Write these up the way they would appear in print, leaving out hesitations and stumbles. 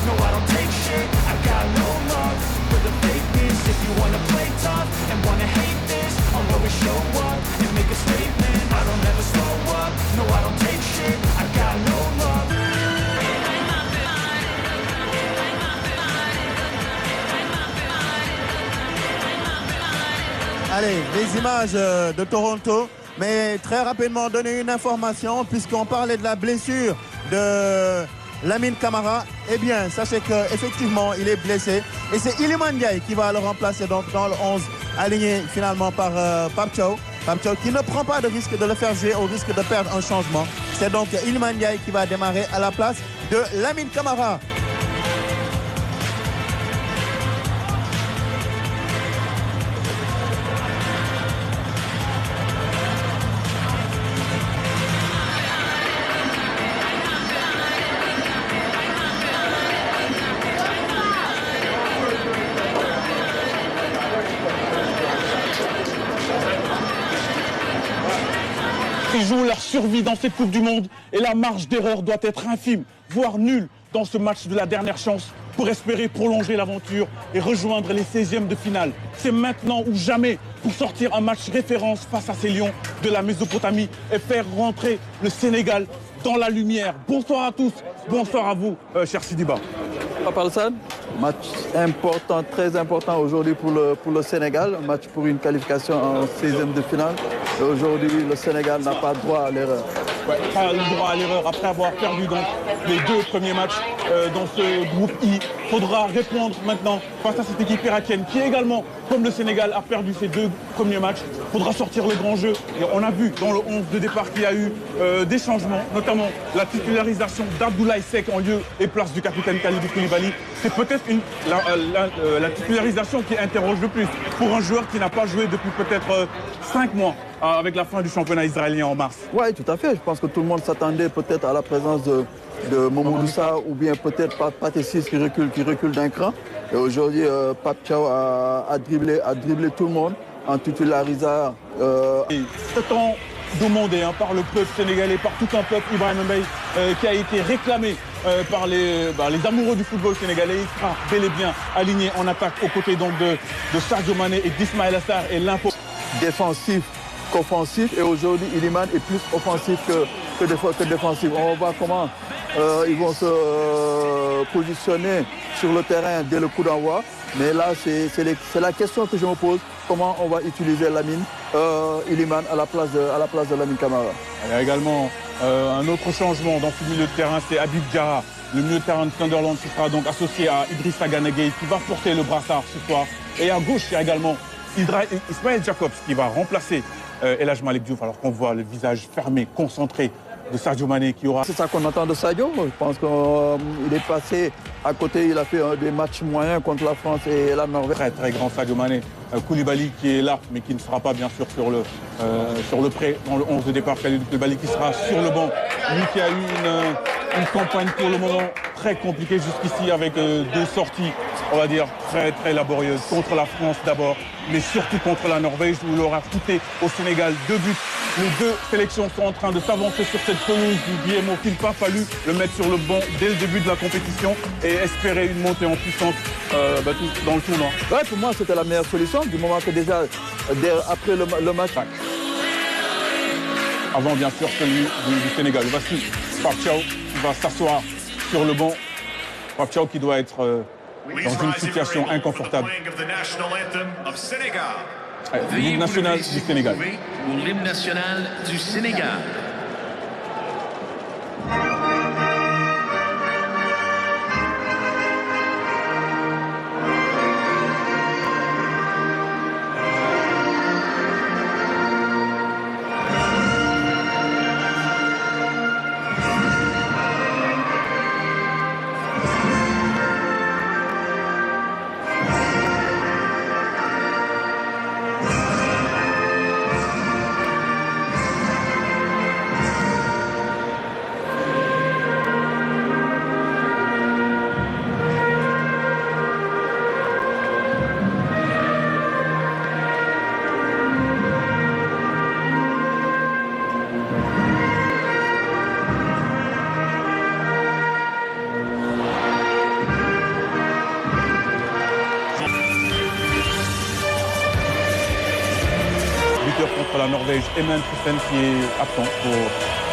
No, I don't take shit, I got no love for the fakeness. If you wanna play tough and wanna hate this, I'll always show up and make a statement. I don't ever slow up, no, I don't take shit, I got no love. Allez, les images de Toronto, mais très rapidement donner une information puisqu'on parlait de la blessure de Lamine Camara. Eh bien, sachez qu'effectivement, il est blessé et c'est Iliman Ndiaye qui va le remplacer donc dans le 11 aligné finalement par Pape Thiaw. Pape Thiaw qui ne prend pas de risque de le faire jouer au risque de perdre un changement. C'est donc Iliman Ndiaye qui va démarrer à la place de Lamine Camara. Ils jouent leur survie dans cette Coupe du Monde et la marge d'erreur doit être infime, voire nulle dans ce match de la dernière chance pour espérer prolonger l'aventure et rejoindre les 16e de finale. C'est maintenant ou jamais pour sortir un match référence face à ces lions de la Mésopotamie et faire rentrer le Sénégal dans la lumière. Bonsoir à tous, bonsoir à vous, cher Sidiba. Papa Alassane, match important, très important aujourd'hui pour le Sénégal, un match pour une qualification en 16e de finale. Et aujourd'hui, le Sénégal n'a pas droit à l'erreur. Ouais, pas le droit à l'erreur après avoir perdu donc les 2 premiers matchs dans ce groupe I. Il faudra répondre maintenant face à cette équipe irakienne qui également, comme le Sénégal, a perdu ses 2 premiers matchs. Il faudra sortir le grand jeu. Et on a vu dans le 11 de départ qu'il y a eu des changements, notamment la titularisation d'Abdoulaye Seck en lieu et place du capitaine Kalidou Koulibaly. C'est peut-être la titularisation qui interroge le plus pour un joueur qui n'a pas joué depuis peut-être 5 mois. Avec la fin du championnat israélien en mars. Oui, tout à fait. Je pense que tout le monde s'attendait peut-être à la présence de Mamadou Sarr ou bien peut-être Pathé Ciss qui recule d'un cran. Et aujourd'hui, Pape Thiaw a dribblé tout le monde en titularisant. C'est tant demandé par le peuple sénégalais, par tout un peuple, Ibrahim Mbaye, qui a été réclamé par les amoureux du football sénégalais. Il sera bel et bien aligné en attaque aux côtés donc de Sadio Mané et d'Ismaïla Sarr et l'impôt défensif qu'offensif et aujourd'hui Iliman est plus offensif que défensif. On va voir comment ils vont se positionner sur le terrain dès le coup d'envoi. Mais là, c'est la question que je me pose. Comment on va utiliser Lamine Iliman à la place de Lamine Camara. Il y a également un autre changement dans ce milieu de terrain, c'est Habib Diarra, le milieu de terrain de Sunderland qui sera donc associé à Idrissa Gana Gueye qui va porter le brassard ce soir. Et à gauche, il y a également Ismaël Jacobs qui va remplacer El Hadj Malick Diouf alors qu'on voit le visage fermé, concentré de Sadio Mané qui aura... C'est ça qu'on attend de Sadio. Je pense qu'il est passé à côté, il a fait des matchs moyens contre la France et la Norvège. Très très grand Sadio Mané. Koulibaly qui est là mais qui ne sera pas bien sûr sur le prêt dans le 11 de départ. Koulibaly qui sera sur le banc. Lui qui a eu une campagne pour le moment très compliquée jusqu'ici avec 2 sorties, on va dire, très très laborieuses. Contre la France d'abord, mais surtout contre la Norvège où il aura coûté au Sénégal 2 buts. Les 2 sélections sont en train de s'avancer sur cette pelouse du BMO. Il n'a pas fallu le mettre sur le banc dès le début de la compétition et espérer une montée en puissance dans le tournoi. Ouais, pour moi, c'était la meilleure solution du moment que déjà, après le match... Avant, bien sûr, celui du Sénégal. Voici Pape Thiaw qui va s'asseoir sur le banc. Pape Thiaw qui doit être dans une situation inconfortable. L'hymne national du Sénégal. L'hymne national du Sénégal. Norvège, Emil Kristian, qui est absent pour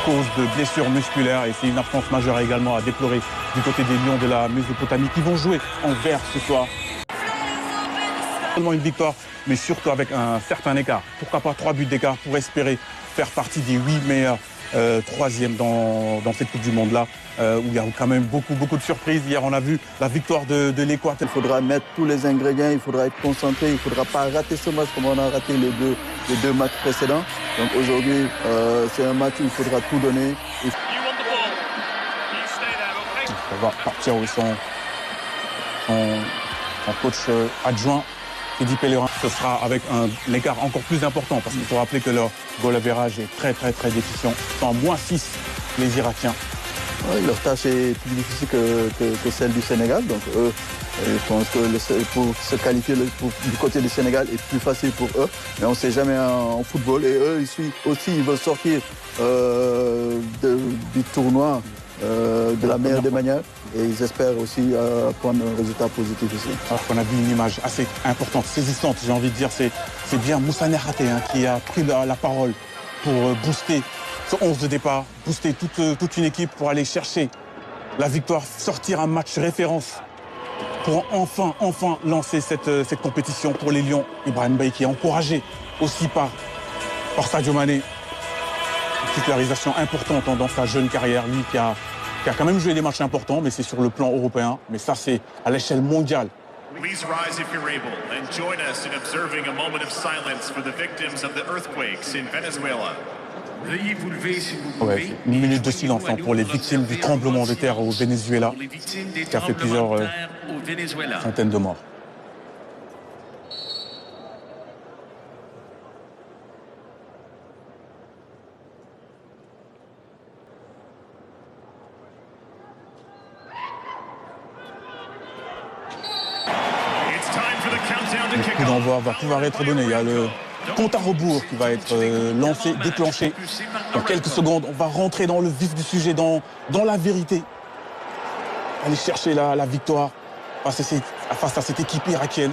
cause de blessures musculaires. Et c'est une absence majeure également à déplorer du côté des Lions de la Mésopotamie qui vont jouer en vert ce soir. Seulement une victoire, mais surtout avec un certain écart. Pourquoi pas 3 buts d'écart pour espérer faire partie des 8 meilleurs troisièmes dans cette Coupe du Monde-là, où il y a quand même beaucoup de surprises. Hier, on a vu la victoire de l'Équateur. Il faudra mettre tous les ingrédients, il faudra être concentré, il ne faudra pas rater ce match comme on a raté les deux matchs précédents. Donc aujourd'hui, c'est un match où il faudra tout donner. On va partir où son coach adjoint, Teddy Pellerin. Ce sera avec un écart encore plus important parce qu'il faut rappeler que leur goal average est très déficient. Ils sont à -6, les Irakiens. Oui, leur tâche est plus difficile que celle du Sénégal. Donc eux, je pense que pour se qualifier du côté du Sénégal est plus facile pour eux. Mais on ne sait jamais en football. Et eux, ils veulent sortir du tournoi de la meilleure des manières. Et ils espèrent aussi prendre un résultat positif ici. Alors qu'on a vu une image assez importante, saisissante, j'ai envie de dire. C'est bien Moussa Niakhaté qui a pris la parole pour booster ce 11 de départ, booster toute une équipe pour aller chercher la victoire, sortir un match référence pour enfin lancer cette compétition pour les Lions. Ibrahim Mbaye qui est encouragé aussi par Sadio Mané. Une titularisation importante dans sa jeune carrière, lui qui a quand même joué des matchs importants, mais c'est sur le plan européen. Mais ça, c'est à l'échelle mondiale. Please rise if you're able and join us in observing a moment of silence for the victims of the earthquakes in Venezuela. Veuillez vous lever si vous pouvez. Ouais, une minute de silence pour les victimes du tremblement de terre au Venezuela, qui a fait plusieurs centaines de morts. Le coup d'envoi va pouvoir être donné. Il y a le compte à rebours qui va être lancé, déclenché. Dans quelques secondes, on va rentrer dans le vif du sujet, dans la vérité. Aller chercher la victoire face à cette équipe irakienne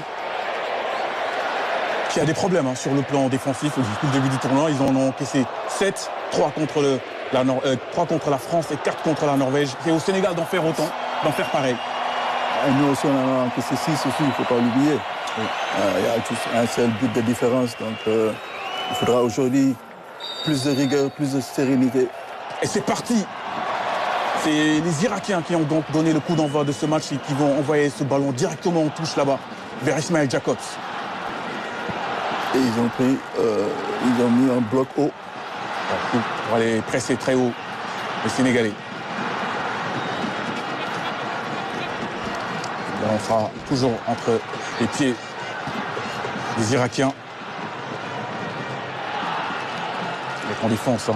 qui a des problèmes sur le plan défensif. Depuis le début du tournoi, ils en ont encaissé 7, 3 contre la France et 4 contre la Norvège. C'est au Sénégal d'en faire autant, d'en faire pareil. Et nous aussi, on en a encaissé 6 aussi, il ne faut pas l'oublier. Il y a juste un seul but de différence, donc il faudra aujourd'hui plus de rigueur, plus de sérénité. Et c'est parti. C'est les Irakiens qui ont donc donné le coup d'envoi de ce match et qui vont envoyer ce ballon directement en touche là-bas, vers Ismail Jacobs. Et ils ont mis un bloc haut. Pour aller presser très haut les Sénégalais. On sera toujours entre les pieds des Irakiens. Les défense.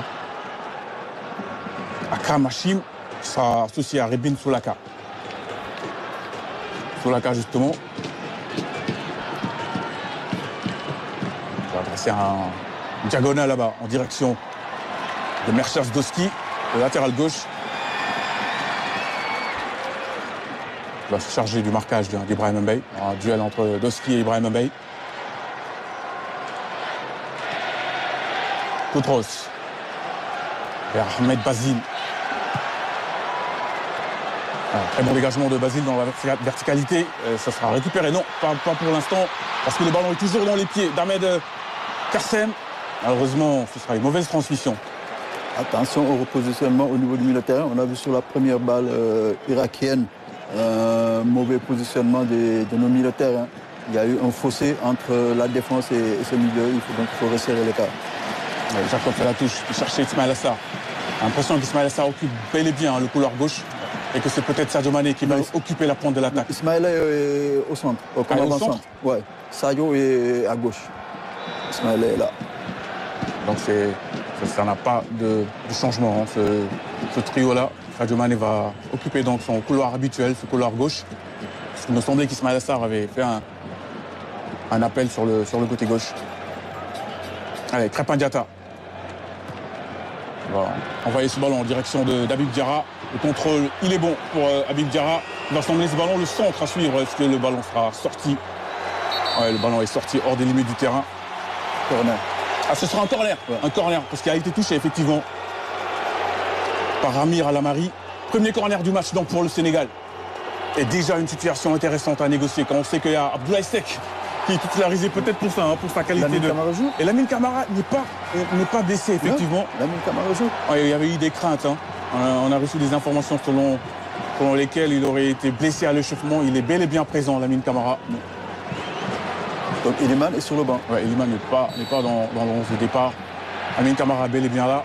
Akram Hachim sera associé à Rebin Soulaka. Soulaka, justement, va adresser un diagonale là-bas en direction de Merchers Doski, le latéral gauche. Il va se charger du marquage d'Ibrahim Mbaye. Un duel entre Doski et Ibrahim Mbaye. Koutros vers Ahmed Basile. Très bon dégagement de Basile dans la verticalité. Ça sera récupéré. Non, pas pour l'instant, parce que le ballon est toujours dans les pieds d'Ahmed Kassem. Malheureusement, ce sera une mauvaise transmission. Attention au repositionnement au niveau du milieu de terrain. On a vu sur la première balle irakienne un mauvais positionnement de nos milieux de terrain. Il y a eu un fossé entre la défense et ce milieu. Il faut resserrer l'écart. Jacob fait la touche, il cherchait Ismail Assar. J'ai l'impression qu'Ismail Assar occupe bel et bien le couloir gauche et que c'est peut-être Sadio Mané qui va occuper la pointe de l'attaque. Ismail est au centre, comme avant-centre. Ouais. Sadio est à gauche. Ismail est là. Donc ça n'a pas de changement, ce trio-là. Sadio Mané va occuper donc son couloir habituel, ce couloir gauche. Il me semblait qu'Ismail Assar avait fait un appel sur le côté gauche. Allez, Crépin Diatta. On va envoyer ce ballon en direction d'Habib Diarra. Le contrôle, il est bon pour Habib Diarra. Il va s'emmener ce ballon, le centre à suivre. Est-ce que le ballon sera sorti? Ouais, le ballon est sorti hors des limites du terrain. Corner. Ah, ce sera un corner. Ouais. Un corner, parce qu'il a été touché effectivement par Amir Alamari. Premier corner du match donc pour le Sénégal. Et déjà une situation intéressante à négocier quand on sait qu'il y a Abdoulaye Seck qui est titularisé peut-être pour ça, hein, pour sa qualité Lamine Camara joue. Et Lamine Camara n'est pas blessé effectivement. Lamine Camara joue. Ouais, il y avait eu des craintes. Hein. On a reçu des informations selon lesquelles il aurait été blessé à l'échauffement. Il est bel et bien présent, Lamine Camara. Donc Iliman est sur le banc. Ouais, Iliman n'est pas dans le 11 de départ. Lamine Camara bel et bien là.